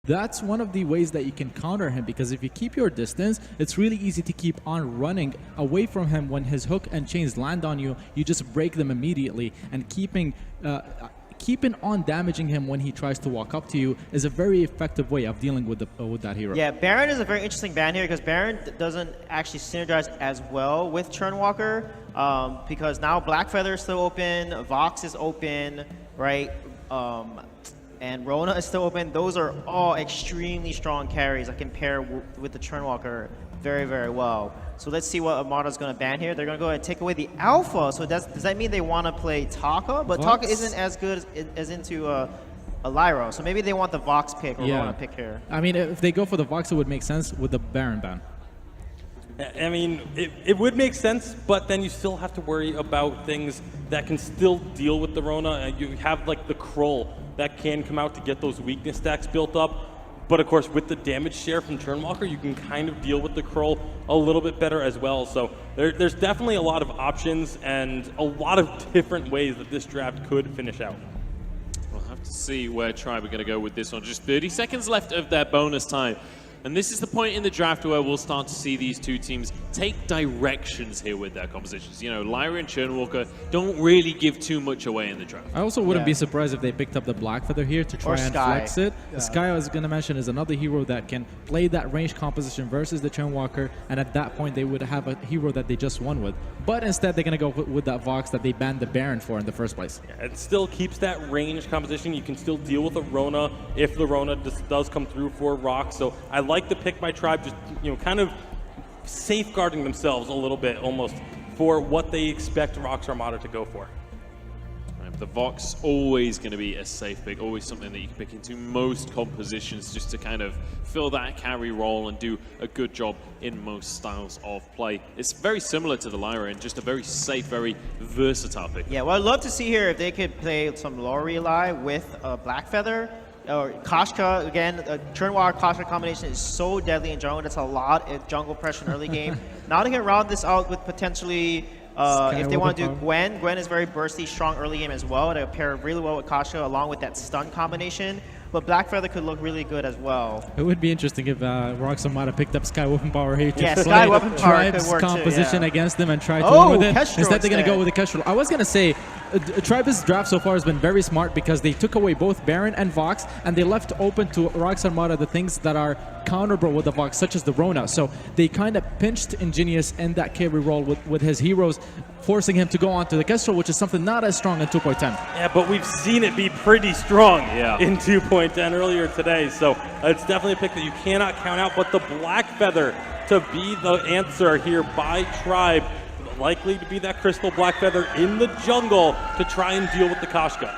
that's one of the ways that you can counter him, because if you keep your distance, it's really easy to keep on running away from him. When his hook and chains land on you, you just break them immediately, and keeping on damaging him when he tries to walk up to you is a very effective way of dealing with that hero. Yeah, Baron is a very interesting ban here because Baron doesn't actually synergize as well with Churnwalker because now Blackfeather is still open, Vox is open, right? And Rona is still open. Those are all extremely strong carries that can pair with the Churnwalker very, very well. So let's see what Armada is going to ban here. They're going to go ahead and take away the Alpha. So does that mean they want to play Taka? But Taka isn't as good as into a Lyra. So maybe they want the Vox pick or Rona pick here. I mean, if they go for the Vox, it would make sense with the Baron ban. I mean, it would make sense, but then you still have to worry about things that can still deal with the Rona. You have like the Krull that can come out to get those weakness stacks built up. But of course, with the damage share from Churnwalker, you can kind of deal with the Krull a little bit better as well. So there's definitely a lot of options and a lot of different ways that this draft could finish out. We'll have to see where Tribe are going to go with this one. Just 30 seconds left of their bonus time. And this is the point in the draft where we'll start to see these two teams take directions here with their compositions. You know, Lyra and Churnwalker don't really give too much away in the draft. I also wouldn't be surprised if they picked up the Blackfeather here to try and flex it. Yeah. Sky, I was going to mention, is another hero that can play that range composition versus the Churnwalker, and at that point they would have a hero that they just won with. But instead they're going to go with that Vox that they banned the Baron for in the first place. Yeah, it still keeps that range composition. You can still deal with a Rona if the Rona does come through for ROX. So I like the pick by Tribe, just kind of safeguarding themselves a little bit almost for what they expect ROX Armada to go for. The Vox always going to be a safe pick, always something that you can pick into most compositions just to kind of fill that carry role and do a good job in most styles of play. It's very similar to the Lyra and just a very safe, very versatile pick. Yeah, well, I'd love to see here if they could play some Lorelei with Blackfeather. Or Koshka, again, Churnwalker Koshka combination is so deadly in jungle. That's a lot of jungle pressure in early game. Now they can round this out with potentially, if they want to do Gwen. Gwen is very bursty, strong early game as well. They pair really well with Koshka along with that stun combination. But Blackfeather could look really good as well. It would be interesting if ROX Armada picked up Sky Weapon Power here to Sky Weapon Power Tribe's composition against them and try to win with it. Instead, they're going to go with the Kestrel. I was going to say, Tribe's draft so far has been very smart because they took away both Baron and Vox, and they left open to ROX Armada the things that are counterable with the Vox, such as the Rona. So they kind of pinched Ingenious in that carry role with his heroes, forcing him to go on to the Kestrel, which is something not as strong in 2.10. Yeah, but we've seen it be pretty strong in 2.10 earlier today. So it's definitely a pick that you cannot count out. But the Blackfeather to be the answer here by Tribe, likely to be that Crystal Blackfeather in the jungle to try and deal with the Koshka.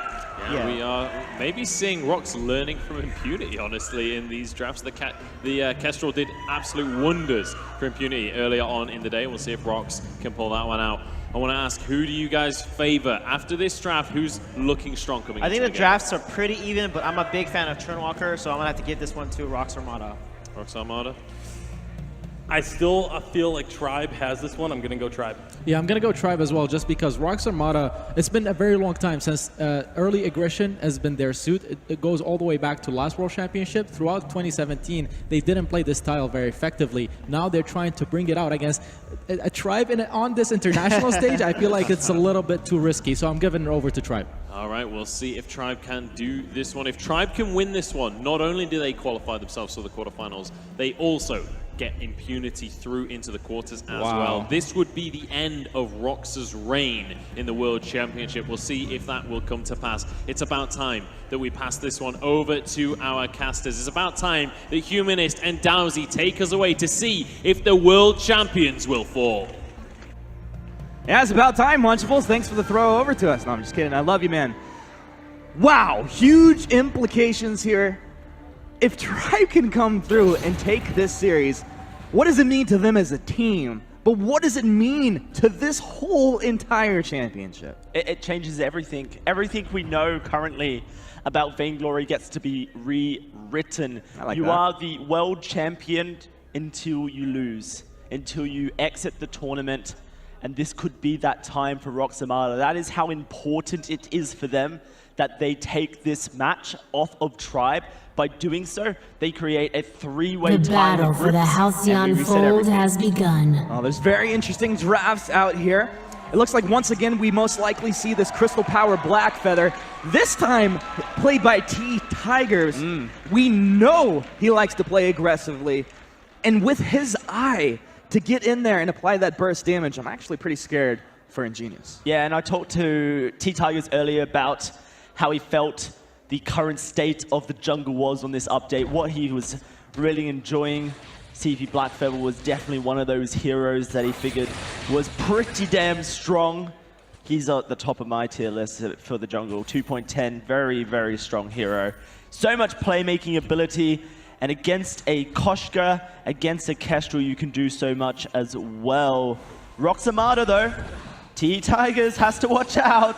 Yeah, we are maybe seeing ROX learning from Impunity, honestly, in these drafts. The Kestrel did absolute wonders for Impunity earlier on in the day. We'll see if ROX can pull that one out. I want to ask, who do you guys favor after this draft? Who's looking strong coming into the game? I think the drafts are pretty even, but I'm a big fan of Churnwalker, so I'm going to have to give this one to ROX Armada. ROX Armada? I still feel like Tribe has this one. I'm going to go Tribe. Yeah, I'm going to go Tribe as well, just because ROX Armada, it's been a very long time since early aggression has been their suit. It goes all the way back to last World Championship. Throughout 2017, they didn't play this style very effectively. Now they're trying to bring it out against a Tribe on this international stage. I feel like it's a little bit too risky, so I'm giving it over to Tribe. All right, we'll see if Tribe can do this one. If Tribe can win this one, not only do they qualify themselves for the quarterfinals, they also get Impunity through into the quarters as well. This would be the end of ROX's reign in the World Championship. We'll see if that will come to pass. It's about time that we pass this one over to our casters. It's about time that Humanist and Dowsy take us away to see if the world champions will fall. Yeah, it's about time, Lunchables. Thanks for the throw over to us. No, I'm just kidding. I love you, man. Wow, huge implications here. If Tribe can come through and take this series, what does it mean to them as a team? But what does it mean to this whole entire championship? It changes everything. Everything we know currently about Vainglory gets to be rewritten. You are the world champion until you lose, until you exit the tournament. and this could be that time for ROX Armada. That is how important it is for them that they take this match off of Tribe. By doing so, they create a three-way The battle for the Halcyon Fold has begun. Oh, there's very interesting drafts out here. It looks like once again we most likely see this Crystal Power Blackfeather, this time played by T-Tigers. We know he likes to play aggressively, and with his eye to get in there and apply that burst damage, I'm actually pretty scared for Ingenious. Yeah, and I talked to T-Tigers earlier about how he felt the current state of the jungle was on this update, what he was really enjoying. CP Blackfeather was definitely one of those heroes that he figured was pretty damn strong. He's at the top of my tier list for the jungle. 2.10, very, very strong hero. So much playmaking ability, and against a Koshka, against a Kestrel, you can do so much as well. ROX Armada though, T-Tigers has to watch out.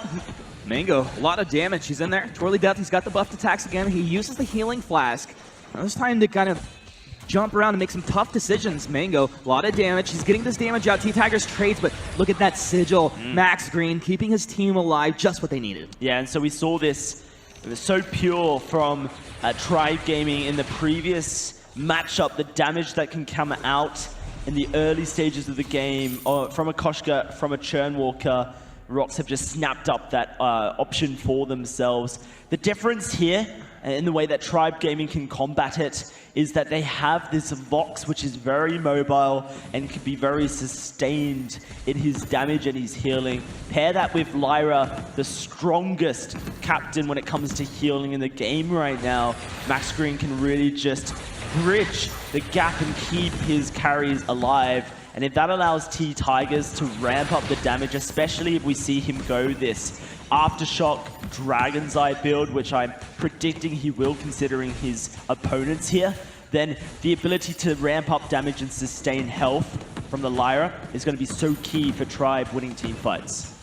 Mango, a lot of damage. He's in there. Twirly Death, he's got the buffed attacks again. He uses the healing flask. Now it's time to kind of jump around and make some tough decisions. Mango, a lot of damage. He's getting this damage out. T-Tigers trades, but look at that sigil. Max Green keeping his team alive, just what they needed. Yeah, and so we saw this. It was so pure from Tribe Gaming in the previous matchup. The damage that can come out in the early stages of the game from a Koshka, from a Churnwalker. ROX have just snapped up that option for themselves. The difference here, in the way that Tribe Gaming can combat it, is that they have this Vox, which is very mobile and can be very sustained in his damage and his healing. Pair that with Lyra, the strongest captain when it comes to healing in the game right now. Max Green can really just bridge the gap and keep his carries alive. And if that allows T-Tigers to ramp up the damage, especially if we see him go this Aftershock Dragon's Eye build, which I'm predicting he will considering his opponents here, then the ability to ramp up damage and sustain health from the Lyra is going to be so key for Tribe winning team fights.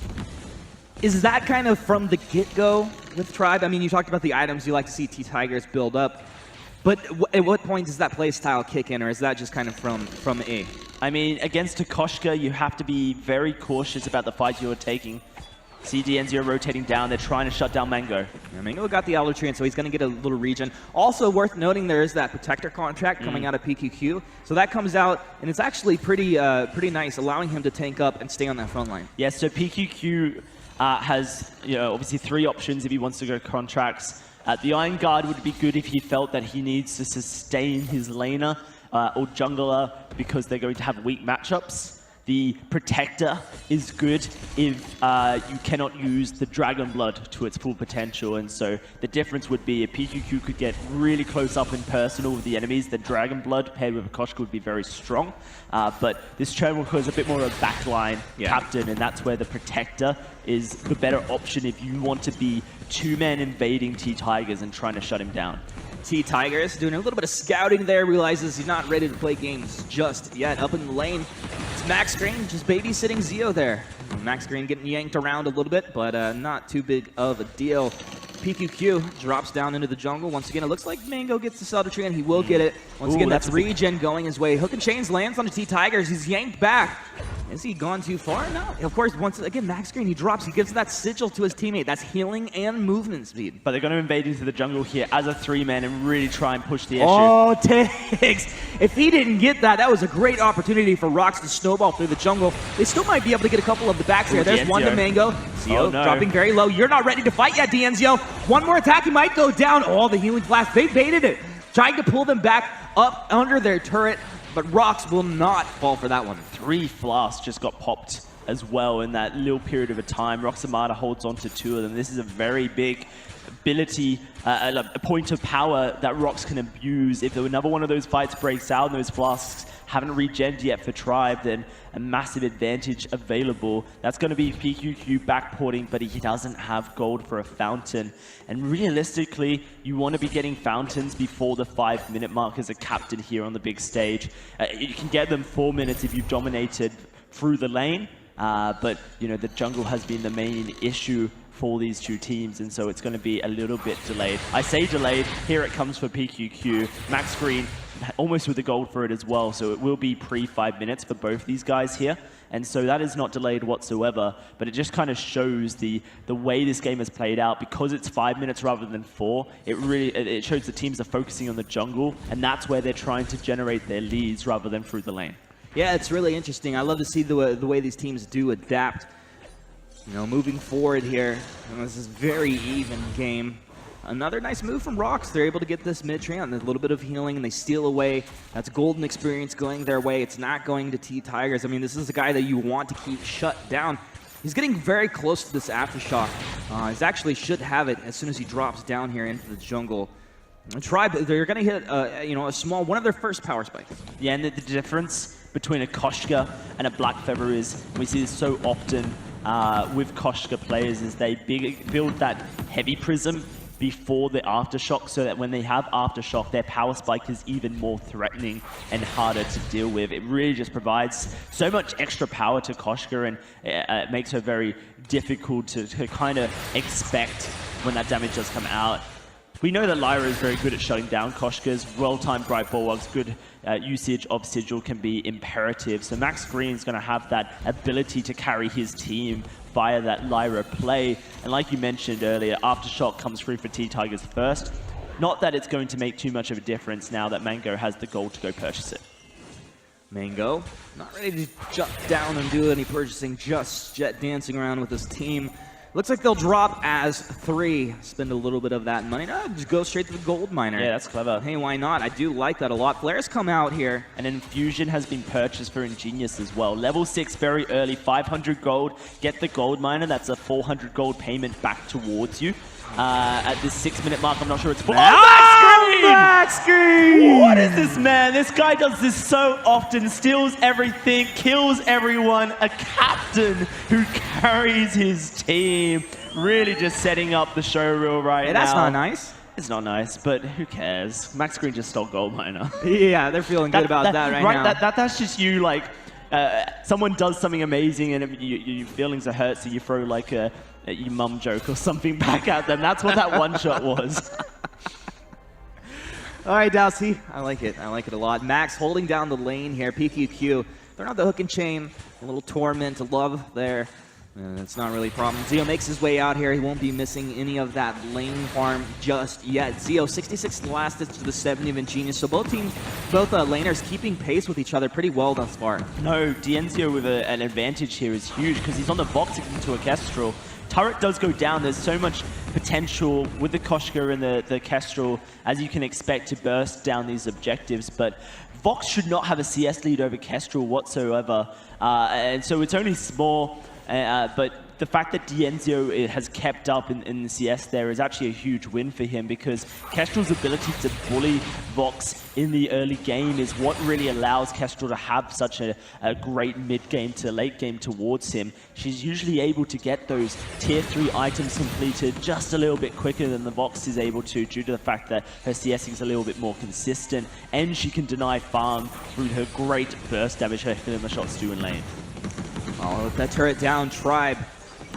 Is that kind of from the get-go with Tribe? I mean, you talked about the items you like to see T-Tigers build up, but at what point does that play style kick in, or is that just kind of from A? I mean, against a Koshka, you have to be very cautious about the fight you're taking. See DN0 rotating down. They're trying to shut down Mango. Yeah, Mango got the Elder Tree, and so he's going to get a little regen. Also worth noting, there is that Protector contract coming out of PQQ. So that comes out, and it's actually pretty nice, allowing him to tank up and stay on that front line. Yeah, so PQQ has obviously 3 options if he wants to go contracts. The Iron Guard would be good if he felt that he needs to sustain his laner or jungler because they're going to have weak matchups. The Protector is good if you cannot use the Dragon Blood to its full potential, and so the difference would be if PQQ could get really close up and personal with the enemies, then Dragon Blood paired with a Koshka would be very strong. But this Churnwalker is a bit more of a backline captain, and that's where the Protector is the better option if you want to be 2-man invading T-Tigers and trying to shut him down. T-Tigers doing a little bit of scouting there, realizes he's not ready to play games just yet. Up in the lane, it's Max Green just babysitting Zeo there. Max Green getting yanked around a little bit, but not too big of a deal. PQQ drops down into the jungle. Once again, it looks like Mango gets the Elder Tree, and he will get it. Once again, that's regen going his way. Hook and Chains lands on the T-Tigers. He's yanked back. Has he gone too far? No. Of course, once again, Max Green, he drops. He gives that sigil to his teammate. That's healing and movement speed. But they're going to invade into the jungle here as a 3-man and really try and push the issue. Oh, Tiggs. If he didn't get that, that was a great opportunity for ROX to snowball through the jungle. They still might be able to get a couple of the backs there. There's one to Mango. Zeo dropping very low. You're not ready to fight yet, DNZO. One more attack, he might go down. Oh, the healing blast. They baited it. Trying to pull them back up under their turret. But ROX will not fall for that one. 3 flasks just got popped as well in that little period of a time. ROX Armada holds on to 2 of them. This is a very big ability, a point of power that ROX can abuse. If another one of those fights breaks out and those flasks haven't regened yet for Tribe, then a massive advantage available. That's going to be PQQ backporting, but he doesn't have gold for a fountain. And realistically, you want to be getting fountains before the 5-minute mark as a captain here on the big stage. You can get them 4 minutes if you've dominated through the lane, but the jungle has been the main issue for these 2 teams, and so it's going to be a little bit delayed. I say delayed, here it comes for PQQ. Max Green almost with the gold for it as well. So it will be pre-5 minutes for both these guys here. And so that is not delayed whatsoever, but it just kind of shows the way this game has played out. Because it's 5 minutes rather than 4, it shows the teams are focusing on the jungle, and that's where they're trying to generate their leads rather than through the lane. Yeah, it's really interesting. I love to see the way these teams do adapt. You know, moving forward here, this is a very even game. Another nice move from ROX. They're able to get this mid-train, a little bit of healing, and they steal away. That's golden experience going their way. It's not going to T-Tigers. I mean, this is a guy that you want to keep shut down. He's getting very close to this aftershock. He actually should have it as soon as he drops down here into the jungle. Tribe, they're going to hit, a small, one of their first power spikes. Yeah, and the difference between a Koshka and a Black Feather is, we see this so often with Koshka players, is they build that heavy prism before the aftershock, so that when they have aftershock, their power spike is even more threatening and harder to deal with. It really just provides so much extra power to Koshka, and it makes her very difficult to kind of expect when that damage does come out. We know that Lyra is very good at shutting down Koshka's. Well-timed Bright Bulwarks, good usage of Sigil can be imperative. So Max Green's going to have that ability to carry his team via that Lyra play. And like you mentioned earlier, Aftershock comes through for T-Tigers first. Not that it's going to make too much of a difference now that Mango has the gold to go purchase it. Mango, not ready to jump down and do any purchasing, just jet dancing around with his team. Looks like they'll drop as 3, spend a little bit of that money. No, just go straight to the gold miner. Yeah, that's clever. Hey, why not? I do like that a lot. Flares come out here. And Infusion has been purchased for Ingenious as well. Level 6 very early, 500 gold. Get the gold miner, that's a 400 gold payment back towards you. At this 6-minute mark, I'm not sure it's full. Max Green! What is this, man? This guy does this so often, steals everything, kills everyone. A captain who carries his team. Really just setting up the show reel right now. That's not nice. It's not nice, but who cares? Max Green just stole gold miner. Yeah, they're feeling good about that right now. That's just you, like, someone does something amazing and your feelings are hurt, so you throw like a your mum joke or something back at them. That's what that one shot was. All right, Dowsey. I like it. I like it a lot. Max holding down the lane here. PQQ. They're not the hook and chain. A little torment, a love there. It's not really a problem. Zeo makes his way out here. He won't be missing any of that lane farm just yet. Zeo 66 last to the 70 of Ingenious. So both laners keeping pace with each other pretty well thus far. No, Dienzio with an advantage here is huge because he's on the box into a Kestrel. Turret does go down. There's so much potential with the Koshka and the Kestrel, as you can expect, to burst down these objectives. But Vox should not have a CS lead over Kestrel whatsoever. And so it's only small. But the fact that Dienzio has kept up in the CS there is actually a huge win for him, because Kestrel's ability to bully Vox in the early game is what really allows Kestrel to have such a great mid-game to late game towards him. She's usually able to get those tier 3 items completed just a little bit quicker than the Vox is able to, due to the fact that her CSing is a little bit more consistent, and she can deny farm through her great burst damage her the shots do in lane. Oh, with that turret down, Tribe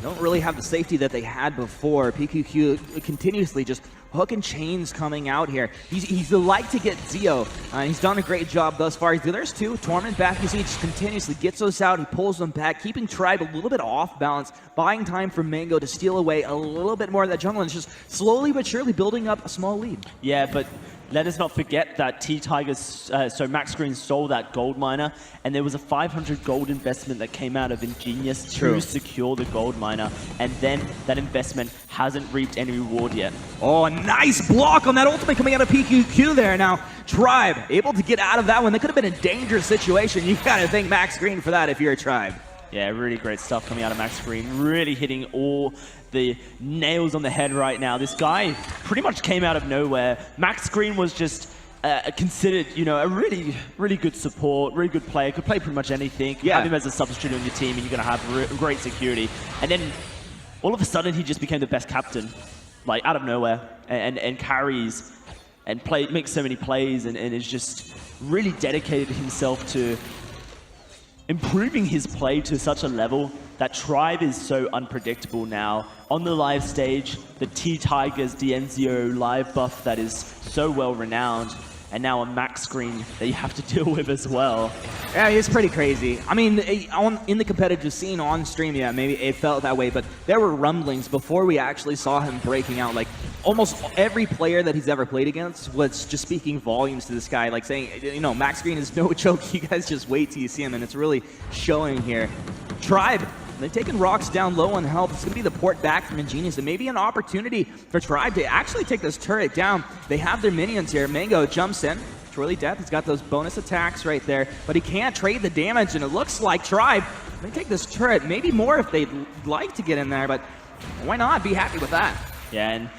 don't really have the safety that they had before. PQQ continuously just hook and chains coming out here. He's like to get Zeo, and he's done a great job thus far. There's 2. Torment back, you see, he just continuously gets those out, he pulls them back, keeping Tribe a little bit off balance, buying time for Mango to steal away a little bit more of that jungle, and it's just slowly but surely building up a small lead. Yeah, but let us not forget that T-Tigers, so Max Green stole that gold miner, and there was a 500 gold investment that came out of Ingenious to secure the gold miner, and then that investment hasn't reaped any reward yet. Oh, a nice block on that ultimate coming out of PQQ there. Now, Tribe able to get out of that one. They could have been in a dangerous situation. You gotta thank Max Green for that if you're a Tribe. Yeah, really great stuff coming out of Max Green, really hitting all the nails on the head right now. This guy pretty much came out of nowhere. Max Green was just considered, you know, a really, really good support, really good player, could play pretty much anything. Yeah. Have him as a substitute on your team and you're gonna have great security. And then all of a sudden he just became the best captain, like out of nowhere, and carries and makes so many plays and is just really dedicated himself to improving his play to such a level that Tribe is so unpredictable now. On the live stage, the T-Tigers Dienzio live buff that is so well renowned, and now a max screen that you have to deal with as well. Yeah, it's pretty crazy. I mean, in the competitive scene on stream, yeah, maybe it felt that way, but there were rumblings before we actually saw him breaking out. Like, almost every player that he's ever played against was just speaking volumes to this guy, like saying, you know, max screen is no joke. You guys just wait till you see him, and it's really showing here. Tribe, they've taken ROX down low on health. It's going to be the port back from Ingenious, and maybe an opportunity for Tribe to actually take this turret down. They have their minions here. Mango jumps in. It's really death. He's got those bonus attacks right there, but he can't trade the damage, and it looks like Tribe, they take this turret, maybe more if they'd like to get in there, but why not? Be happy with that. Yeah, and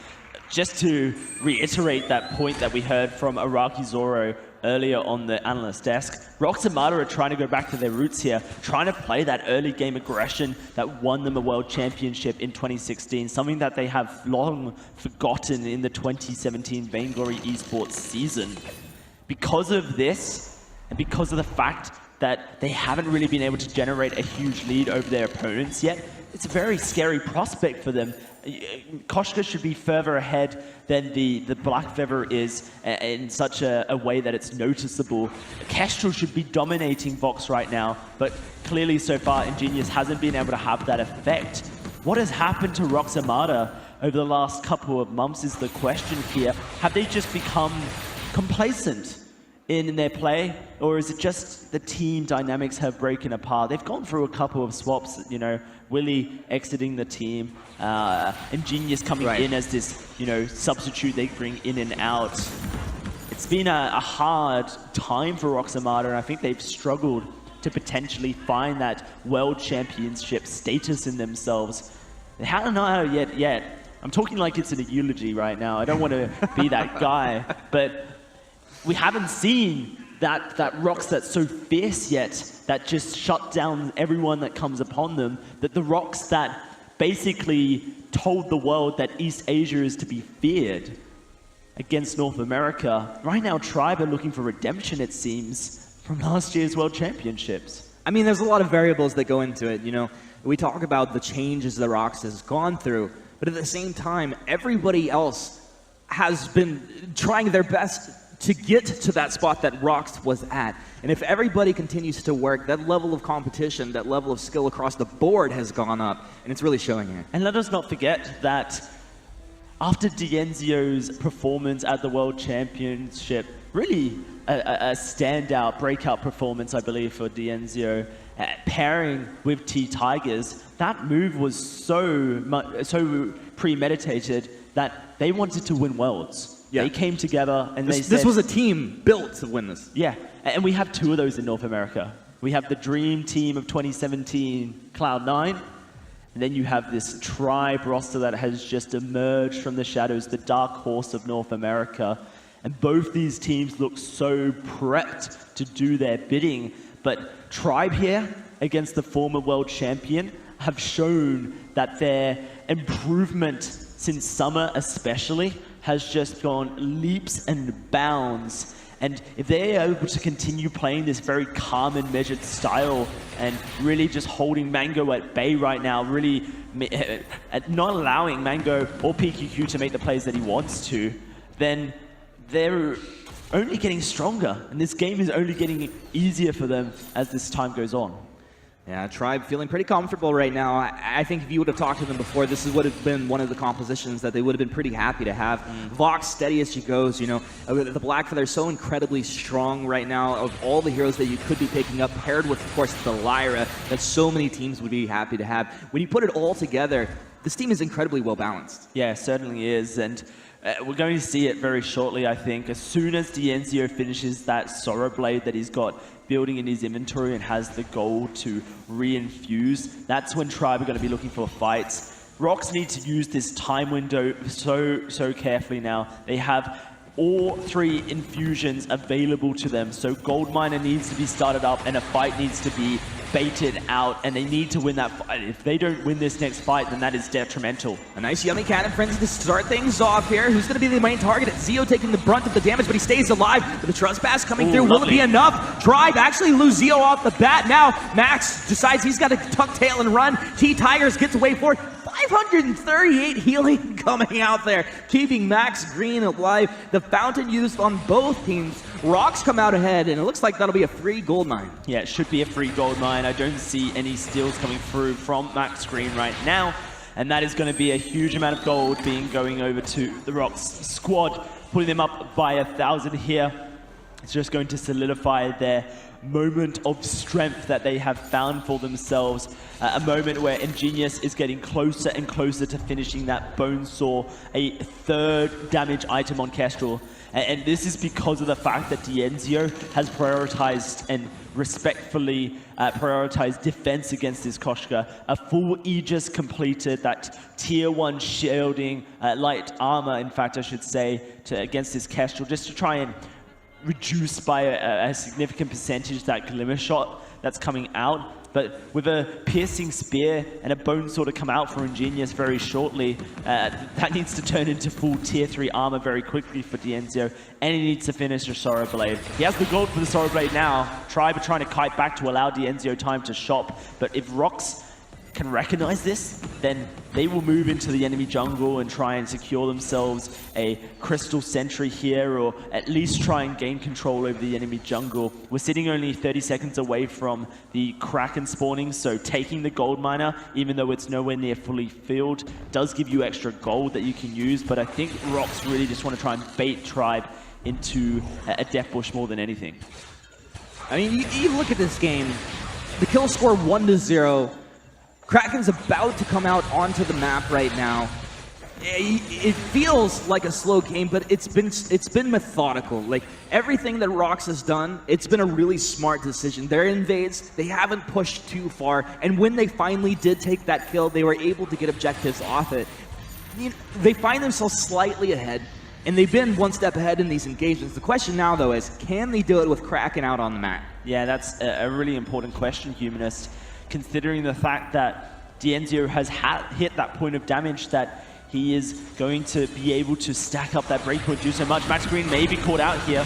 just to reiterate that point that we heard from Araki Zoro earlier on the analyst desk, ROX Armada are trying to go back to their roots here, trying to play that early game aggression that won them a world championship in 2016, something that they have long forgotten in the 2017 Vainglory esports season. Because of this, and because of the fact that they haven't really been able to generate a huge lead over their opponents yet, it's a very scary prospect for them. Koshka should be further ahead than the Black Feather is in such a way that it's noticeable. Kestrel should be dominating Vox right now, but clearly so far Ingenious hasn't been able to have that effect. What has happened to ROX Armada over the last couple of months is the question here. Have they just become complacent in their play, or is it just the team dynamics have broken apart? They've gone through a couple of swaps, you know, Willie exiting the team, Ingenious coming in as this, you know, substitute they bring in and out. It's been a hard time for ROX Armada, and I think they've struggled to potentially find that world championship status in themselves. They haven't know yet. I'm talking like it's in a eulogy right now. I don't want to be that guy, but we haven't seen that ROX that's so fierce yet, that just shut down everyone that comes upon them, that the ROX that basically told the world that East Asia is to be feared against North America. Right now, Tribe are looking for redemption, it seems, from last year's World Championships. I mean, there's a lot of variables that go into it, you know. We talk about the changes that ROX has gone through, but at the same time, everybody else has been trying their best to get to that spot that ROX was at. And if everybody continues to work, that level of competition, that level of skill across the board has gone up, and it's really showing here. And let us not forget that after Dienzio's performance at the World Championship, really a standout breakout performance, I believe, for Dienzio, pairing with T-Tigers, that move was so premeditated that they wanted to win Worlds. Yeah. They came together and they said... This was a team built to win this. Yeah, and we have two of those in North America. We have the dream team of 2017, Cloud9, and then you have this Tribe roster that has just emerged from the shadows, the dark horse of North America. And both these teams look so prepped to do their bidding. But Tribe here, against the former world champion, have shown that their improvement since summer especially has just gone leaps and bounds. And if they're able to continue playing this very calm and measured style and really just holding Mango at bay right now, really not allowing Mango or PQQ to make the plays that he wants to, then they're only getting stronger. And this game is only getting easier for them as this time goes on. Yeah, Tribe feeling pretty comfortable right now. I think if you would have talked to them before, this would have been one of the compositions that they would have been pretty happy to have. Vox, steady as she goes, you know. The Black Feather is so incredibly strong right now of all the heroes that you could be picking up, paired with, of course, the Lyra, that so many teams would be happy to have. When you put it all together, this team is incredibly well balanced. Yeah, it certainly is. And we're going to see it very shortly, I think. As soon as Dienzio finishes that Sorrow Blade that he's got building in his inventory and has the goal to re-infuse, that's when Tribe are going to be looking for fights. ROX need to use this time window so carefully now. They have all three infusions available to them, so Gold Miner needs to be started up and a fight needs to be baited out, and they need to win that fight. If they don't win this next fight, then that is detrimental. A nice yummy cannon frenzy to start things off here. Who's going to be the main target? It's Zio taking the brunt of the damage, but he stays alive. With the Trespass coming through, will it be enough? Tribe actually lose Zio off the bat. Now Max decides he's got to tuck tail and run. T-Tigers gets away for it. 538 healing coming out there, keeping Max Green alive. The fountain used on both teams. ROX come out ahead, and it looks like that'll be a free gold mine. Yeah, it should be a free gold mine. I don't see any steals coming through from Max Green right now, and that is going to be a huge amount of gold going over to the ROX squad, putting them up by 1,000 here. It's just going to solidify their moment of strength that they have found for themselves. A moment where Ingenious is getting closer and closer to finishing that Bonesaw, a 3rd damage item on Kestrel. And this is because of the fact that Dienzio has prioritized and respectfully prioritized defense against this Koshka. A full Aegis completed, that tier 1 shielding, light armor, in fact, I should say, against this Kestrel, just to try and reduce by a significant percentage that Glimmer Shot that's coming out. But with a piercing spear and a bone sword to come out for Ingenious very shortly, that needs to turn into full tier 3 armor very quickly for Dienzio, and he needs to finish the Sorrow Blade. He has the gold for the Sorrow Blade now. Tribe are trying to kite back to allow Dienzio time to shop, but if ROX can recognize this, then they will move into the enemy jungle and try and secure themselves a Crystal Sentry here, or at least try and gain control over the enemy jungle. We're sitting only 30 seconds away from the Kraken spawning, so taking the gold miner, even though it's nowhere near fully filled, does give you extra gold that you can use, but I think ROX really just want to try and bait Tribe into a death bush more than anything. I mean, you look at this game, the kill score 1-0, Kraken's about to come out onto the map right now. It feels like a slow game, but it's been methodical. Like, everything that ROX has done, it's been a really smart decision. Their invades, they haven't pushed too far, and when they finally did take that kill, they were able to get objectives off it. They find themselves slightly ahead, and they've been one step ahead in these engagements. The question now, though, is can they do it with Kraken out on the map? Yeah, that's a really important question, Humanist, considering the fact that Dienzio has hit that point of damage that he is going to be able to stack up that breakpoint, do so much. Max Green may be caught out here.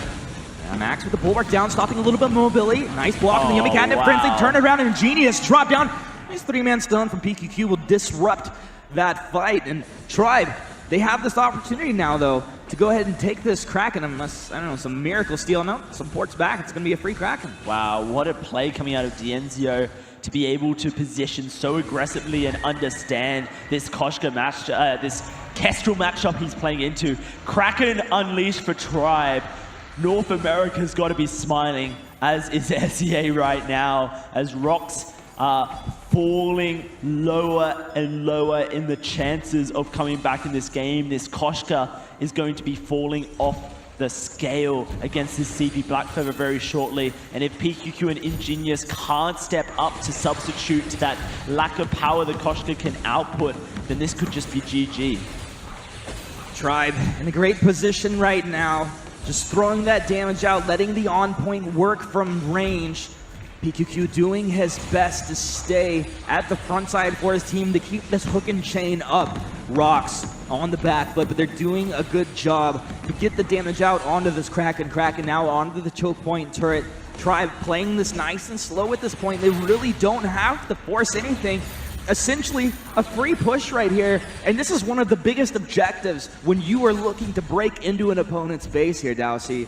Max with the bulwark down, stopping a little bit of mobility. Nice block from the Yummy Catnip Frenzy. Turn around and Ingenious drop down. This 3-man stun from PQQ will disrupt that fight. And Tribe, they have this opportunity now, though, to go ahead and take this Kraken unless, I don't know, some miracle steal. No, some ports back. It's going to be a free Kraken. Wow, what a play coming out of Dienzio to be able to position so aggressively and understand this Koshka match, this Kestrel matchup he's playing into. Kraken unleashed for Tribe. North America's got to be smiling, as is SEA right now, as ROX are falling lower and lower in the chances of coming back in this game. This Koshka is going to be falling off the scale against this CP Blackfeather very shortly, and if PQQ and Ingenious can't step up to substitute that lack of power that Koshka can output, then this could just be GG. Tribe in a great position right now, just throwing that damage out, letting the on-point work from range. PQQ doing his best to stay at the front side for his team to keep this hook and chain up. ROX on the back foot, but they're doing a good job to get the damage out onto this Kraken. Kraken now onto the choke point turret. Tribe playing this nice and slow at this point. They really don't have to force anything. Essentially a free push right here, and this is one of the biggest objectives when you are looking to break into an opponent's base here, Dowsey.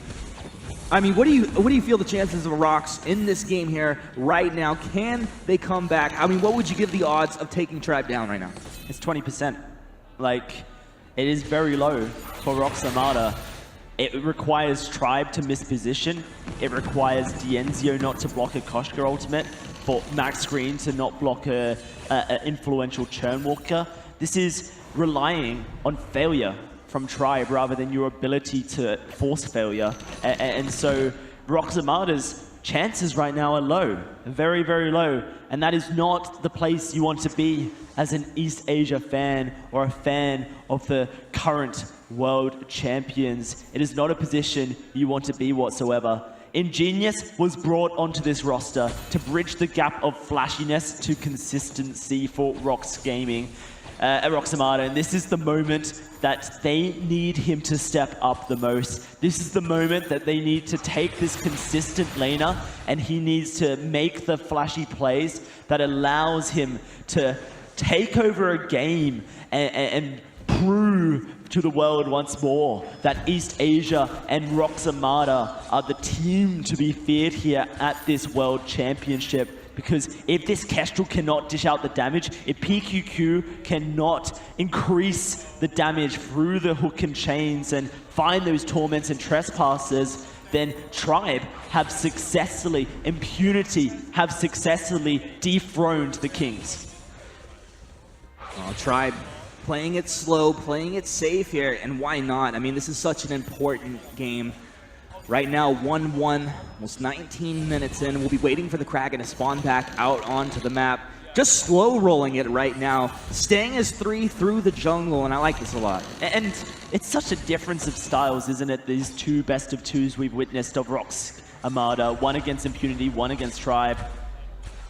I mean, what do you feel the chances of ROX in this game here right now? Can they come back? I mean, what would you give the odds of taking Tribe down right now? It's 20%. Like, it is very low for ROX Armada. It requires Tribe to miss position. It requires Dienzio not to block a Koshka ultimate, for Max Green to not block a influential Churnwalker. This is relying on failure from Tribe rather than your ability to force failure. And so ROX Armada's chances right now are low, very, very low. And that is not the place you want to be as an East Asia fan or a fan of the current world champions. It is not a position you want to be whatsoever. Ingenious was brought onto this roster to bridge the gap of flashiness to consistency for ROX Gaming. ROX Armada, and this is the moment that they need him to step up the most. This is the moment that they need to take this consistent laner, and he needs to make the flashy plays that allows him to take over a game and prove to the world once more that East Asia and ROX Armada are the team to be feared here at this World Championship. Because if this Kestrel cannot dish out the damage, if PQQ cannot increase the damage through the hook and chains and find those torments and trespassers, then Tribe have successfully, Impunity have successfully dethroned the Kings. Oh, Tribe playing it slow, playing it safe here, and why not? I mean, this is such an important game. Right now, 1-1, almost 19 minutes in. We'll be waiting for the Kraken to spawn back out onto the map. Just slow rolling it right now, staying as 3 through the jungle, and I like this a lot. And it's such a difference of styles, isn't it? These two best of twos we've witnessed of ROX Armada, one against Impunity, one against Tribe.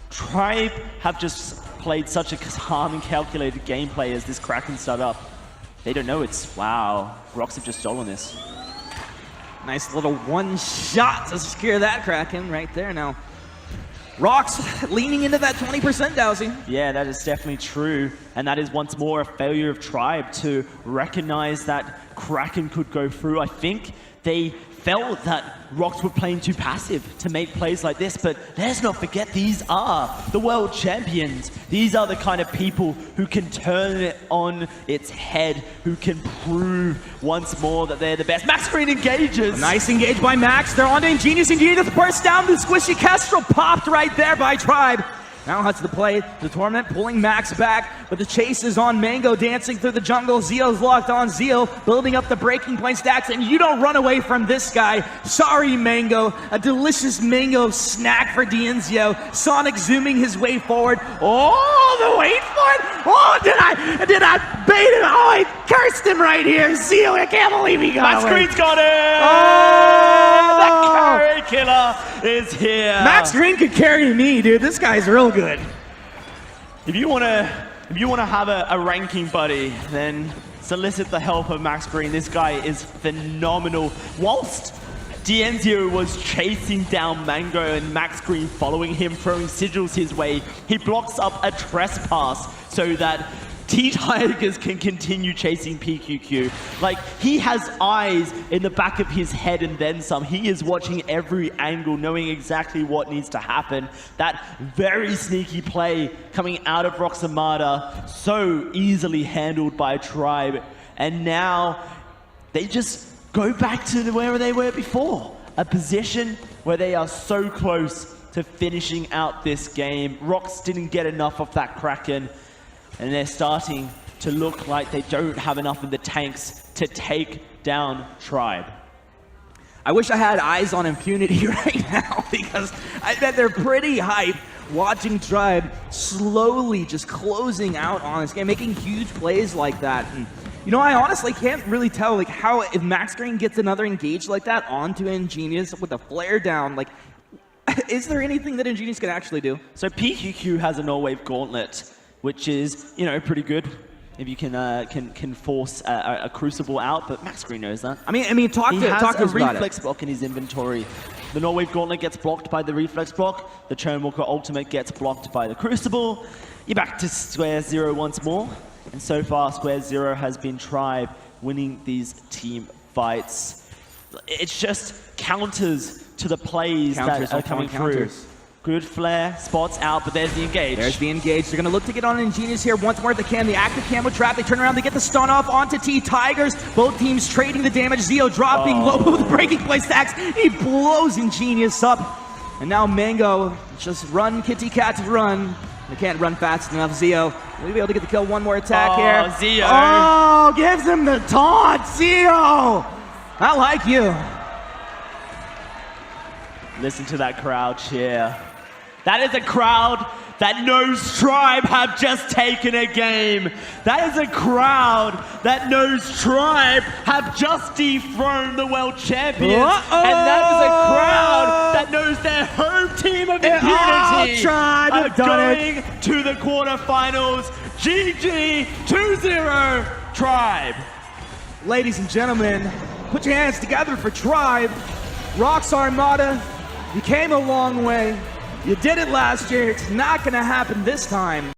Tribe have just played such a calm and calculated gameplay as this Kraken start up. They don't know it's, wow, ROX have just stolen this. Nice little one shot to secure that Kraken right there. Now, ROX leaning into that 20% dowsing. Yeah, that is definitely true. And that is once more a failure of Tribe to recognize that Kraken could go through. I think they felt that ROX were playing too passive to make plays like this, but let's not forget these are the world champions. These are the kind of people who can turn it on its head, who can prove once more that they're the best. Max Green engages. A nice engage by Max. They're on to Ingenious. Ingenious burst down. The squishy Kestrel popped right there by Tribe. Now has the play, the Torment pulling Max back, but the chase is on Mango dancing through the jungle. Zio's locked on. Zio building up the breaking point stacks, and you don't run away from this guy. Sorry, Mango. A delicious Mango snack for D'Enzio. Sonic zooming his way forward. Oh, the wait for it. Oh, did I bait him? Oh, I cursed him right here. Zio, I can't believe he got Max away. Green's got it. Oh, the carry killer is here. Max Green could carry me, dude. This guy's real good. If you wanna have a ranking buddy, then solicit the help of Max Green. This guy is phenomenal. Whilst D'Enzio was chasing down Mango and Max Green following him, throwing sigils his way, he blocks up a trespass so that T-Tigers can continue chasing PQQ. Like, he has eyes in the back of his head and then some. He is watching every angle, knowing exactly what needs to happen. That very sneaky play coming out of ROX Armada, so easily handled by Tribe. And now they just go back to where they were before. A position where they are so close to finishing out this game. ROX didn't get enough of that Kraken, and they're starting to look like they don't have enough in the tanks to take down Tribe. I wish I had eyes on Impunity right now, because I bet they're pretty hyped watching Tribe slowly just closing out on this game, making huge plays like that. And, you know, I honestly can't really tell like how, if Max Green gets another engage like that onto Ingenious with a flare down, like, is there anything that Ingenious can actually do? So PQQ has a Norwave Gauntlet, which is, you know, pretty good if you can force a Crucible out, but Max Green knows that. I mean, talk to us about it. He has a Reflex block in his inventory. The Norwave Gauntlet gets blocked by the Reflex block. The Churnwalker Ultimate gets blocked by the Crucible. You're back to square zero once more. And so far, square zero has been Tribe winning these team fights. It's just counters to the plays that are coming through. Good flare, spots out, but there's the engage. There's the engage. They're going to look to get on Ingenious here once more if they can. The active camo trap. They turn around. They get the stun off onto T-Tigers. Both teams trading the damage. Zio dropping low with breaking play stacks. He blows Ingenious up. And now Mango, just run, kitty cat, run. They can't run fast enough. Zio will be able to get the kill. One more attack here. Zio. Oh, gives him the taunt. Zio. I like you. Listen to that crowd cheer. That is a crowd that knows Tribe have just taken a game. That is a crowd that knows Tribe have just dethroned the world champions. And that is a crowd that knows their home team of Impunity Tribe are have done it. going to the quarterfinals. GG 2-0 Tribe. Ladies and gentlemen, put your hands together for Tribe. ROX Armada, you came a long way. You did it last year. It's not going to happen this time.